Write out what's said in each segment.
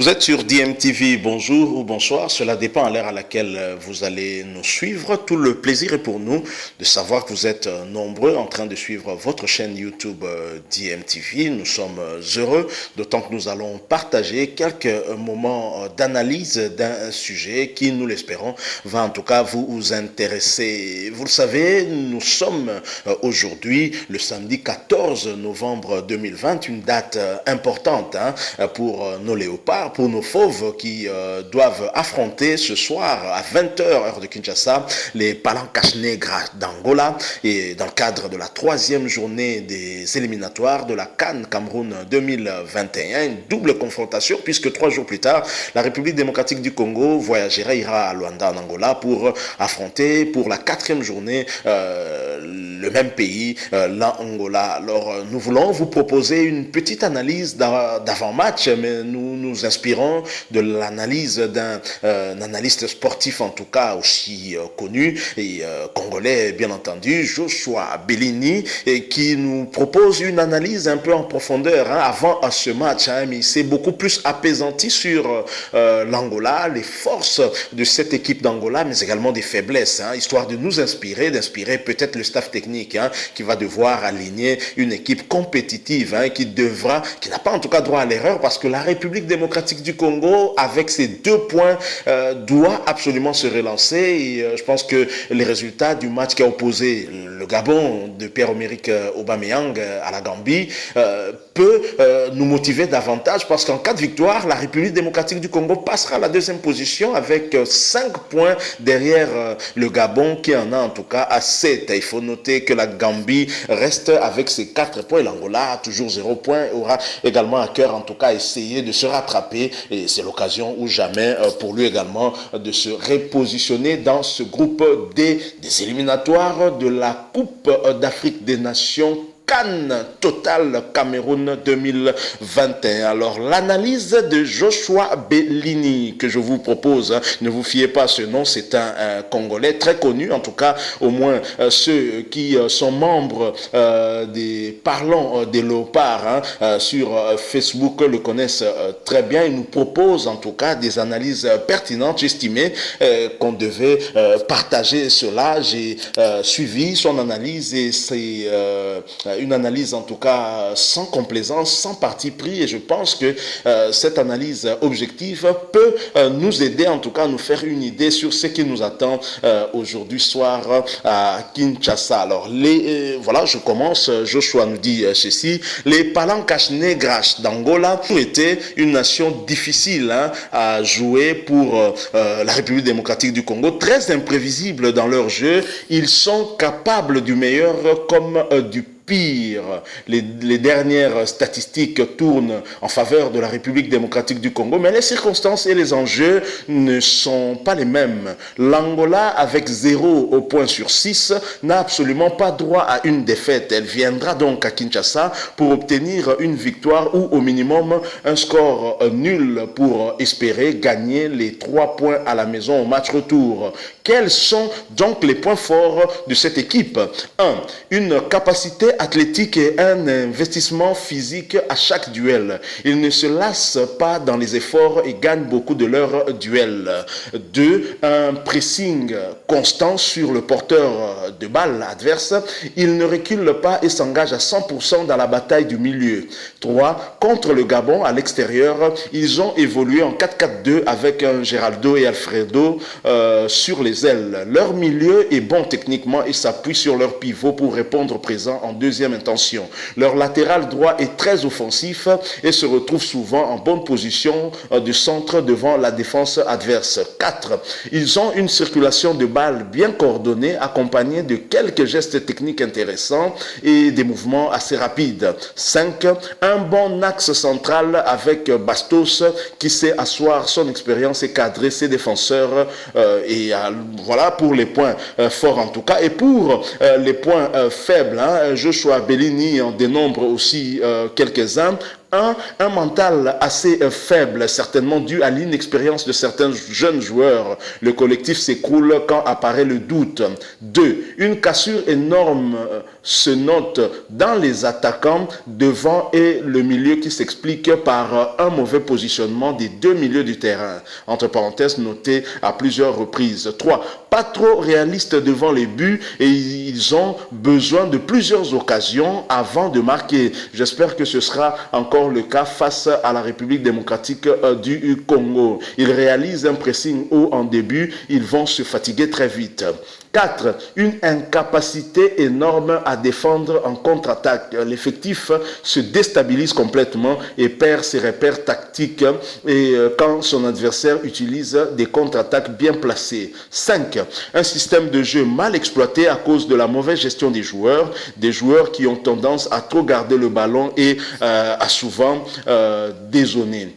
Vous êtes sur DMTV, bonjour ou bonsoir, cela dépend à l'heure à laquelle vous allez nous suivre. Tout le plaisir est pour nous de savoir que vous êtes nombreux en train de suivre votre chaîne YouTube DMTV. Nous sommes heureux, d'autant que nous allons partager quelques moments d'analyse d'un sujet qui, nous l'espérons, va en tout cas vous intéresser. Vous le savez, nous sommes aujourd'hui le samedi 14 novembre 2020, une date importante pour nos léopards, pour nos fauves qui doivent affronter ce soir à 20h heure de Kinshasa les Palancas Negras d'Angola et dans le cadre de la troisième journée des éliminatoires de la CAN Cameroun 2021, une double confrontation puisque 3 jours plus tard la République démocratique du Congo ira à Luanda en Angola pour affronter pour la 4e journée le même pays, l'Angola. Alors nous voulons vous proposer une petite analyse d'avant-match, mais nous nous inspirons de l'analyse d'un analyste sportif en tout cas aussi connu et congolais bien entendu, Joshua Bellini, et qui nous propose une analyse un peu en profondeur avant ce match, mais il s'est beaucoup plus apaisanti sur l'Angola, les forces de cette équipe d'Angola, mais également des faiblesses, histoire de nous inspirer, d'inspirer peut-être le staff technique qui va devoir aligner une équipe compétitive qui n'a pas en tout cas droit à l'erreur, parce que la République démocratique du Congo, avec ses 2 points, doit absolument se relancer. Et je pense que les résultats du match qui a opposé le Gabon de Pierre-Emerick Aubameyang à la Gambie peut nous motiver davantage, parce qu'en cas de victoire, la République démocratique du Congo passera à la 2e position avec 5 points derrière le Gabon qui en a en tout cas à 7. Il faut noter que la Gambie reste avec ses 4 points. L'Angola a toujours 0 point, aura également à cœur en tout cas essayer de se rattraper, et c'est l'occasion ou jamais pour lui également de se repositionner dans ce groupe des éliminatoires de la Coupe d'Afrique des Nations CAN Total Cameroun 2021. Alors l'analyse de Joshua Bellini que je vous propose, ne vous fiez pas à ce nom, c'est un Congolais très connu, en tout cas au moins ceux qui sont membres des parlants des léopards sur Facebook le connaissent très bien. Il nous propose en tout cas des analyses pertinentes. J'estimais qu'on devait partager cela. J'ai suivi son analyse et c'est une analyse en tout cas sans complaisance, sans parti pris, et je pense que cette analyse objective peut nous aider en tout cas à nous faire une idée sur ce qui nous attend aujourd'hui soir à Kinshasa. Alors voilà, je commence. Joshua nous dit ceci: les Palancas Negras d'Angola ont été une nation difficile à jouer pour la République démocratique du Congo, très imprévisible dans leur jeu. Ils sont capables du meilleur comme du pire. Les dernières statistiques tournent en faveur de la République démocratique du Congo, mais les circonstances et les enjeux ne sont pas les mêmes. L'Angola, avec 0 point sur 6, n'a absolument pas droit à une défaite. Elle viendra donc à Kinshasa pour obtenir une victoire ou au minimum un score nul pour espérer gagner les 3 points à la maison au match retour. Quels sont donc les points forts de cette équipe? 1. Une capacité athlétique et un investissement physique à chaque duel. Ils ne se lassent pas dans les efforts et gagnent beaucoup de leurs duels. 2. Un pressing constant sur le porteur de balle adverse. Ils ne reculent pas et s'engagent à 100% dans la bataille du milieu. 3. Contre le Gabon à l'extérieur, ils ont évolué en 4-4-2 avec un Geraldo et Alfredo sur les ailes. Leur milieu est bon techniquement et s'appuie sur leur pivot pour répondre présent en 2e intention. Leur latéral droit est très offensif et se retrouve souvent en bonne position de centre devant la défense adverse. 4. Ils ont une circulation de balles bien coordonnée, accompagnée de quelques gestes techniques intéressants et des mouvements assez rapides. 5. Un bon axe central avec Bastos qui sait asseoir son expérience et cadrer ses défenseurs. Voilà pour les points forts en tout cas. Et pour les points faibles, Joshua Bellini en dénombre aussi quelques-uns. Un mental assez faible, certainement dû à l'inexpérience de certains jeunes joueurs. Le collectif s'écroule quand apparaît le doute. 2. Une cassure énorme se note dans les attaquants devant et le milieu qui s'explique par un mauvais positionnement des deux milieux du terrain. Entre parenthèses, noté à plusieurs reprises. 3. Pas trop réalistes devant les buts et ils ont besoin de plusieurs occasions avant de marquer. J'espère que ce sera encore le cas face à la République démocratique du Congo. Ils réalisent un pressing haut en début, ils vont se fatiguer très vite. 4. Une incapacité énorme à défendre en contre-attaque. L'effectif se déstabilise complètement et perd ses repères tactiques et quand son adversaire utilise des contre-attaques bien placées. 5. Un système de jeu mal exploité à cause de la mauvaise gestion des joueurs qui ont tendance à trop garder le ballon et à souvent dézoner.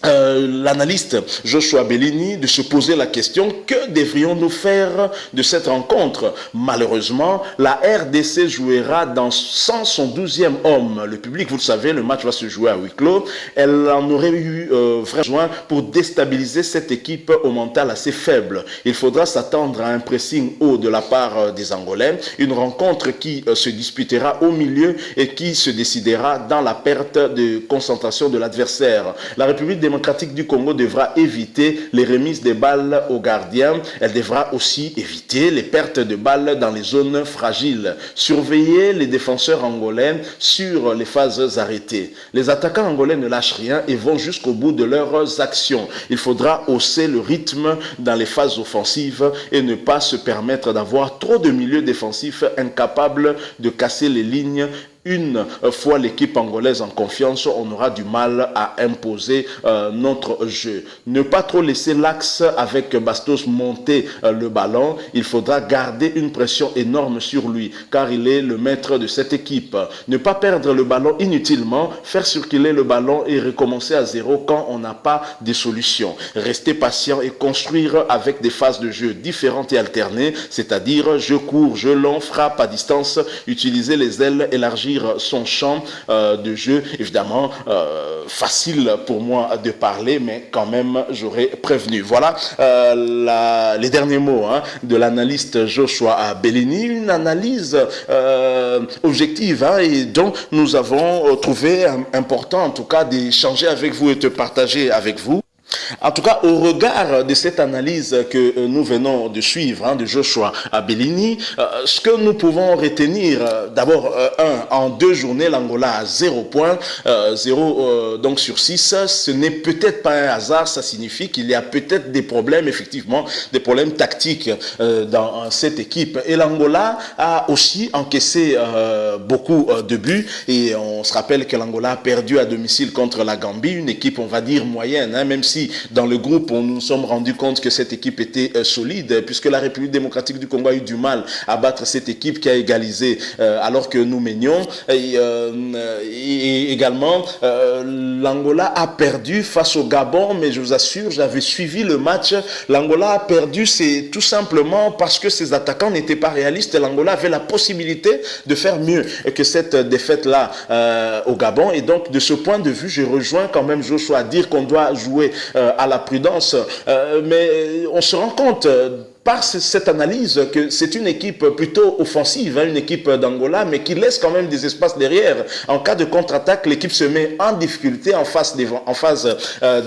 L'analyste Joshua Bellini de se poser la question: que devrions-nous faire de cette rencontre? Malheureusement, la RDC jouera sans son 12e homme. Le public, vous le savez, le match va se jouer à huis clos. Elle en aurait eu vraiment besoin pour déstabiliser cette équipe au mental assez faible. Il faudra s'attendre à un pressing haut de la part des Angolais, une rencontre qui se disputera au milieu et qui se décidera dans la perte de concentration de l'adversaire. La République démocratique du Congo devra éviter les remises des balles aux gardiens. Elle devra aussi éviter les pertes de balles dans les zones fragiles. Surveiller les défenseurs angolais sur les phases arrêtées. Les attaquants angolais ne lâchent rien et vont jusqu'au bout de leurs actions. Il faudra hausser le rythme dans les phases offensives et ne pas se permettre d'avoir trop de milieux défensifs incapables de casser les lignes. Une fois l'équipe angolaise en confiance, on aura du mal à imposer notre jeu. Ne pas trop laisser l'axe avec Bastos monter le ballon. Il faudra garder une pression énorme sur lui, car il est le maître de cette équipe. Ne pas perdre le ballon inutilement, faire circuler le ballon et recommencer à zéro quand on n'a pas de solution. Rester patient et construire avec des phases de jeu différentes et alternées, c'est-à-dire jeu court, jeu long, frappe à distance, utiliser les ailes, élargir son champ de jeu. Évidemment, facile pour moi de parler, mais quand même, j'aurais prévenu. Voilà les derniers mots de l'analyste Joshua Bellini, une analyse objective et dont nous avons trouvé important, en tout cas, d'échanger avec vous et de partager avec vous. En tout cas, au regard de cette analyse que nous venons de suivre de Joshua Bellini, ce que nous pouvons retenir, d'abord, en 2 journées, l'Angola a 0 points, 0 donc sur 6. Ce n'est peut-être pas un hasard, ça signifie qu'il y a peut-être des problèmes, effectivement, des problèmes tactiques dans cette équipe. Et l'Angola a aussi encaissé beaucoup de buts et on se rappelle que l'Angola a perdu à domicile contre la Gambie, une équipe, on va dire, moyenne, même si dans le groupe, on nous sommes rendu compte que cette équipe était solide, puisque la République démocratique du Congo a eu du mal à battre cette équipe qui a égalisé alors que nous menions. Et également, l'Angola a perdu face au Gabon, mais je vous assure, j'avais suivi le match. L'Angola a perdu, c'est tout simplement parce que ses attaquants n'étaient pas réalistes. L'Angola avait la possibilité de faire mieux que cette défaite-là au Gabon. Et donc, de ce point de vue, je rejoins quand même Joshua à dire qu'on doit jouer à la prudence, mais on se rend compte par cette analyse que c'est une équipe plutôt offensive, une équipe d'Angola, mais qui laisse quand même des espaces derrière. En cas de contre-attaque, l'équipe se met en difficulté en phase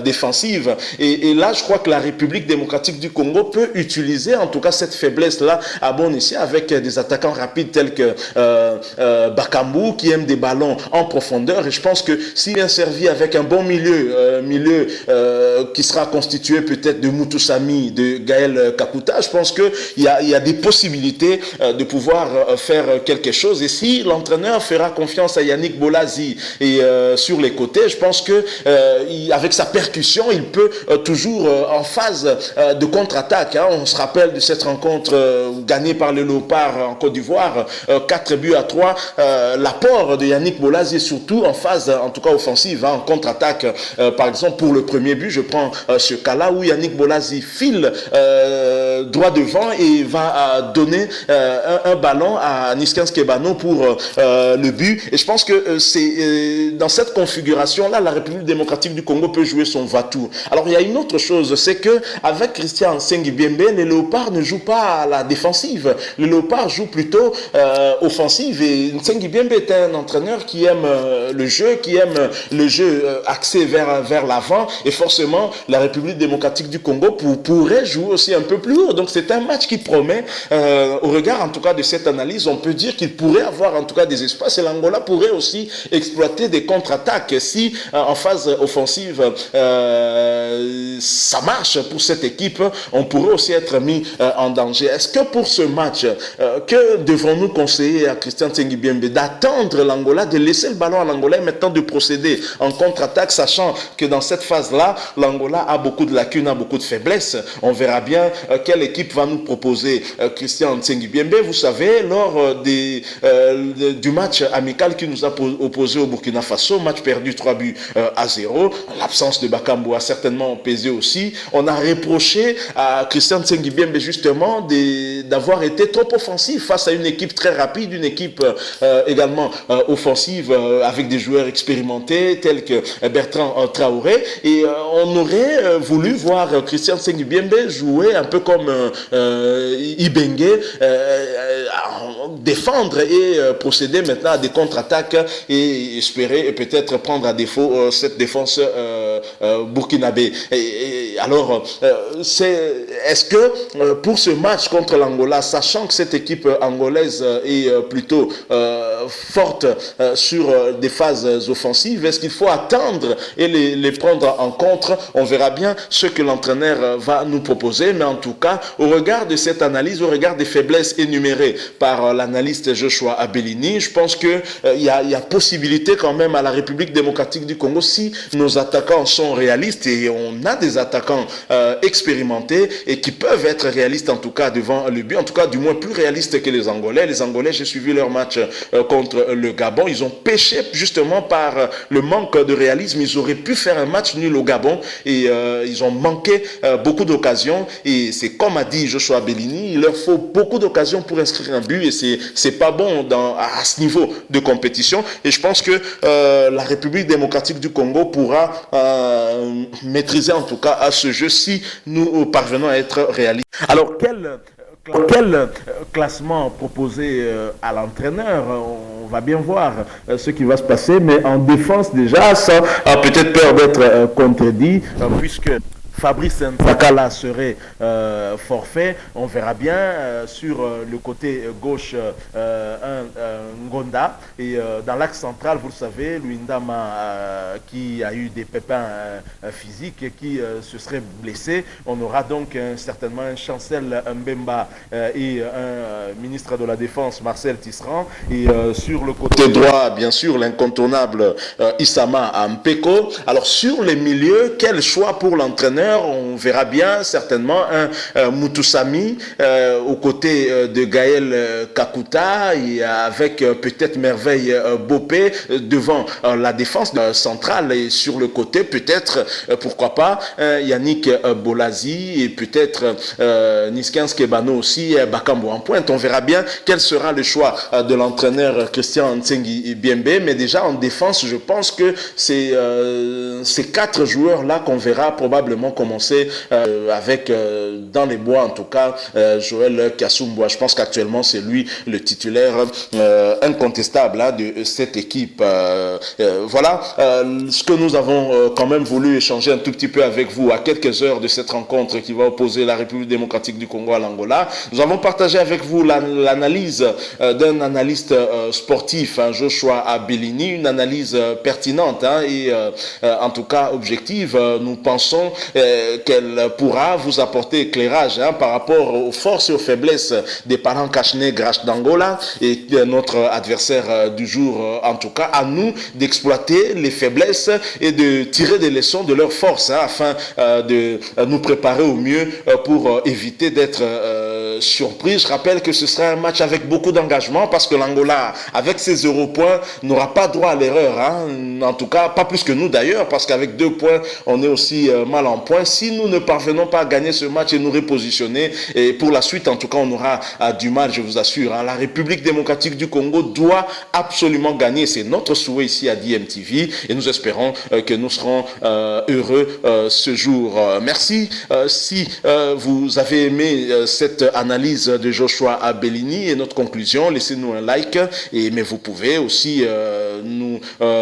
défensive. Et là, je crois que la République démocratique du Congo peut utiliser en tout cas cette faiblesse-là à bon escient avec des attaquants rapides tels que Bakambu qui aime des ballons en profondeur. Et je pense que s'il est servi avec un bon milieu qui sera constitué peut-être de Mutusami, de Gaël Kakuta, je pense qu'il y a des possibilités de pouvoir faire quelque chose. Et si l'entraîneur fera confiance à Yannick Bolazi et sur les côtés, je pense que avec sa percussion, il peut toujours en phase de contre-attaque. On se rappelle de cette rencontre gagnée par le Léopard en Côte d'Ivoire, 4-3. L'apport de Yannick Bolazi, surtout en phase, en tout cas offensive, en contre-attaque. Par exemple, pour le premier but, je prends ce cas-là où Yannick Bolazi file droit devant et va donner un ballon à Niskans Kebano pour le but. Et je pense que c'est dans cette configuration-là, la République démocratique du Congo peut jouer son va-tout. Alors il y a une autre chose, c'est que avec Christian Ntsengi Biembe, les Léopards ne jouent pas à la défensive. Les Léopards jouent plutôt offensive. Et Ntsengi Biembe est un entraîneur qui aime le jeu, axé vers l'avant. Et forcément, la République démocratique du Congo pourrait jouer aussi un peu plus haut. Donc c'est un match qui promet, au regard en tout cas de cette analyse, on peut dire qu'il pourrait avoir en tout cas des espaces. Et l'Angola pourrait aussi exploiter des contre-attaques. Si en phase offensive, ça marche pour cette équipe, on pourrait aussi être mis en danger. Est-ce que pour ce match, que devons-nous conseiller à Christian Ntsengi Biembe? D'attendre l'Angola, de laisser le ballon à l'Angola et maintenant de procéder en contre-attaque, sachant que dans cette phase-là, l'Angola a beaucoup de lacunes, a beaucoup de faiblesses. On verra bien quelle équipe va nous proposer Christian Ntsengi Biembe. Vous savez, lors du match amical qui nous a opposé au Burkina Faso, match perdu 3-0, l'absence de Bakambu a certainement pesé aussi. On a reproché à Christian Ntsengi Biembe justement d'avoir été trop offensif face à une équipe très rapide, une équipe également offensive avec des joueurs expérimentés tels que Bertrand Traoré. Et on aurait voulu voir Christian Ntsengi Biembe jouer un peu comme Ibengue, défendre et procéder maintenant à des contre-attaques et espérer et peut-être prendre à défaut cette défense burkinabé. Alors, est-ce que pour ce match contre l'Angola, sachant que cette équipe angolaise est plutôt forte sur des phases offensives, est-ce qu'il faut attendre et les prendre en compte? On verra bien ce que l'entraîneur va nous proposer, mais en tout cas, au regard de cette analyse, au regard des faiblesses énumérées par l'analyste Joshua Abellini, je pense qu'il y a possibilité quand même à la République démocratique du Congo, si nos attaquants sont réalistes, et on a des attaquants expérimentés et qui peuvent être réalistes en tout cas devant le but, en tout cas du moins plus réalistes que les Angolais. Les Angolais, j'ai suivi leur match contre le Gabon, ils ont péché justement par le manque de réalisme. Ils auraient pu faire un match nul au Gabon et ils ont manqué beaucoup d'occasions, et c'est comme a dit Joshua Bellini, il leur faut beaucoup d'occasions pour inscrire un but, et c'est pas bon à ce niveau de compétition. Et je pense que la République démocratique du Congo pourra maîtriser en tout cas à ce jeu si nous parvenons à être réalistes. Alors quel classement proposer à l'entraîneur? On va bien voir ce qui va se passer, mais en défense déjà, ça a peut-être peur d'être contredit, puisque Fabrice Ntakala serait forfait. On verra bien sur le côté gauche Ngonda, et dans l'axe central, vous le savez, Luindama qui a eu des pépins physiques et qui se serait blessé. On aura donc certainement un Chancel Mbemba et un ministre de la Défense, Marcel Tisserand, et sur le côté droit, bien sûr, l'incontournable Issama Mpeko. Alors sur les milieux, quel choix pour l'entraîneur? On verra bien certainement un Mutusami aux côtés de Gaël Kakuta, et avec peut-être Merveille Bopé devant la défense centrale, et sur le côté peut-être, pourquoi pas, Yannick Bolazi, et peut-être Niskans Kebano aussi, Bakambu en pointe. On verra bien quel sera le choix de l'entraîneur Christian Ntsengi Biembe, mais déjà en défense, je pense que c'est ces 4 joueurs-là qu'on verra probablement commencer avec, dans les bois en tout cas, Joël Kasumboa. Je pense qu'actuellement c'est lui le titulaire incontestable de cette équipe. Voilà ce que nous avons quand même voulu échanger un tout petit peu avec vous à quelques heures de cette rencontre qui va opposer la République démocratique du Congo à l'Angola. Nous avons partagé avec vous l'analyse d'un analyste sportif, Joshua Abellini, une analyse pertinente et en tout cas objective. Nous pensons qu'elle pourra vous apporter éclairage par rapport aux forces et aux faiblesses des parents cache-nègres d'Angola, et notre adversaire du jour, en tout cas, à nous d'exploiter les faiblesses et de tirer des leçons de leurs forces afin de nous préparer au mieux pour éviter d'être surprise. Je rappelle que ce sera un match avec beaucoup d'engagement parce que l'Angola, avec ses 0 points, n'aura pas droit à l'erreur. Hein. En tout cas, pas plus que nous d'ailleurs, parce qu'avec 2 points, on est aussi mal en point. Si nous ne parvenons pas à gagner ce match et nous repositionner, et pour la suite, en tout cas, on aura du mal, je vous assure. Hein. La République démocratique du Congo doit absolument gagner. C'est notre souhait ici à DMTV et nous espérons que nous serons heureux ce jour. Merci. Si vous avez aimé cette analyse de Joshua Bellini et notre conclusion, laissez-nous un like, mais vous pouvez aussi nous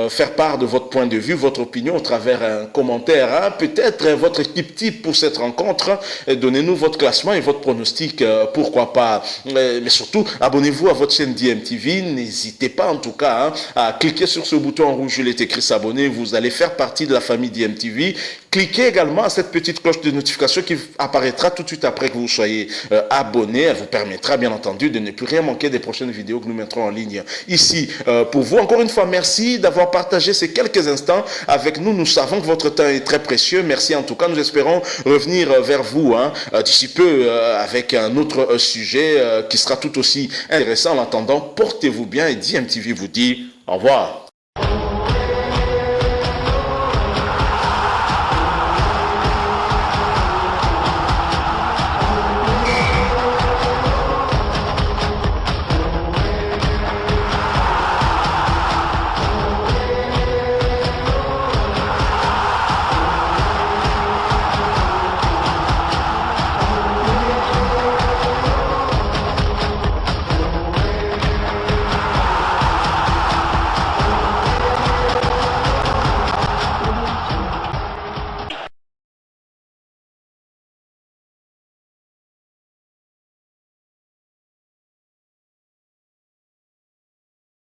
faire part de votre point de vue, votre opinion au travers un commentaire, hein, peut-être votre équipe type pour cette rencontre. Donnez-nous votre classement et votre pronostic, pourquoi pas. Mais surtout, abonnez-vous à votre chaîne DMTV. N'hésitez pas en tout cas hein, à cliquer sur ce bouton en rouge, il est écrit s'abonner. Vous allez faire partie de la famille DMTV. Cliquez également à cette petite cloche de notification qui apparaîtra tout de suite après que vous soyez abonné. Elle vous permettra bien entendu de ne plus rien manquer des prochaines vidéos que nous mettrons en ligne ici pour vous. Encore une fois, merci d'avoir partagé ces quelques instants avec nous. Nous savons que votre temps est très précieux. Merci en tout cas. Nous espérons revenir vers vous hein, d'ici peu avec un autre sujet qui sera tout aussi intéressant. En attendant, portez-vous bien et DMTV vous dit au revoir.